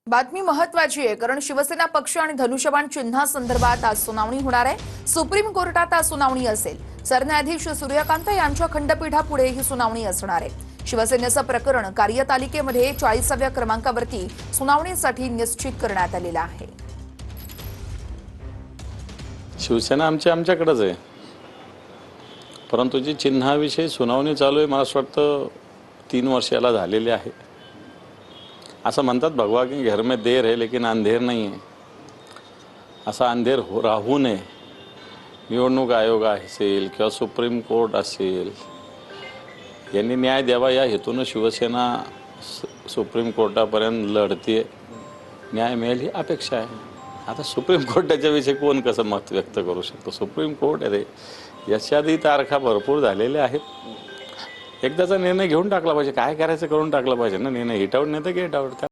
बातमी महत्वाची आहे कारण शिवसेना पक्ष आणि धनुष्यबाण चिन्हासंदर्भात आज सुनावणी होणार आहे। सुप्रीम कोर्टात आज सुनावणी असेल। सरन्यायाधीश सूर्यकांत यांच्या खंडपीठापुढे ही सुनावणी असणार आहे। शिवसेनेचं प्रकरण कार्यतालिकेमध्ये 40व्या क्रमांकावरती सुनावणीसाठी निश्चित करण्यात आलेलं आहे। शिवसेना आमच्याकडेच आहे, परंतु जी चिन्हाविषयी सुनावणी चालू आहे मला असं वाटतं 3 वर्षाला झालेली आहे। असं म्हणतात भगवा की घर में देर है लेकिन अंधेर नहीं है। असा अंधेर राहू नये। निवडणूक आयोग असेल किंवा सुप्रीम कोर्ट असेल यांनी न्याय द्यावा या हेतून शिवसेना सुप्रीम कोर्टापर्यंत लढते। न्याय मिळेल ही अपेक्षा आहे। आता सुप्रीम कोर्टाच्या विषयी कोण कसं मत व्यक्त करू शकतो? सुप्रीम कोर्ट आहे, याच्याआधी तारखा भरपूर झालेल्या आहेत। एकदाचा निर्णय घेऊन टाकला पाहिजे। काय करायचं करून टाकला पाहिजे ना निर्णय। हिट आउट नाही तर गेट आउट।